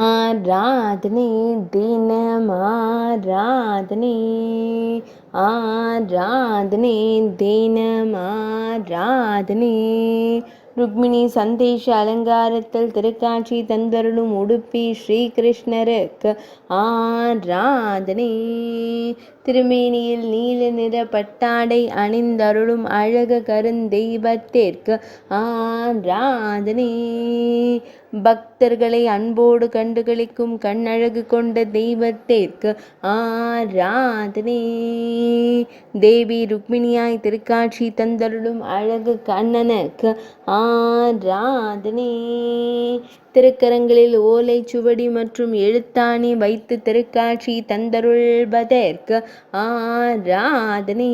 ஆராதனை தினம் ஆராதனை, ஆராதனை தினம் ஆராதனை. ருக்மிணி சந்தேஷ அலங்காரத்தில் திருக்காட்சி தந்தருளும் உடுப்பி ஸ்ரீகிருஷ்ணருக்கு ஆராதனை. திருமேனியில் நீல நிற பட்டாடை அணிந்தருளும் அழகு கருந்தெய்வத்திற்கு ஆராதனை. பக்தர்களை அன்போடு கண்டுகளிக்கும் கண்ணழகு கொண்ட தெய்வத்திற்கு ஆராதனை. தேவி ருக்மிணியாய் திருக்காட்சி தந்தருளும் அழகு கண்ணனுக்கு ஆராதனை. திருக்கரங்களில் ஓலை சுவடி மற்றும் எழுத்தாணி வைத்து திருக்காட்சி தந்தருள்வதற்கு ஆராதனை.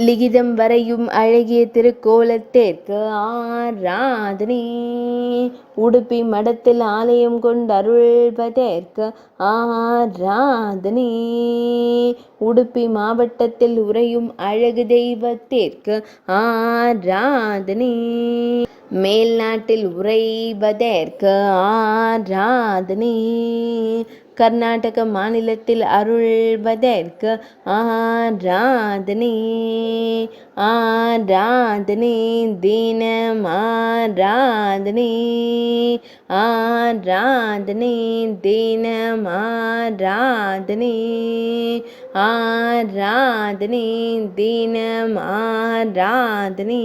லிகிதம் வரையும் அழகிய திருக்கோலத்திற்கு ஆராதனை. உடுப்பி மடத்தில் ஆலயம் கொண்டருள்வதற்கு ஆராதனை. உடுப்பி மாவட்டத்தில் உறையும் அழகு தெய்வத்திற்கு ஆராதனை. மேல் நாட்டில் உறைவதற்கு ஆராதனை. கர்நாடக மாநிலத்தில் அருள்வதற்கு ஆராதனை. ஆராதனை தினம் ஆராதனை, ஆராதனை தினம் ஆராதனை, ஆராதனை தினம் ஆராதனை.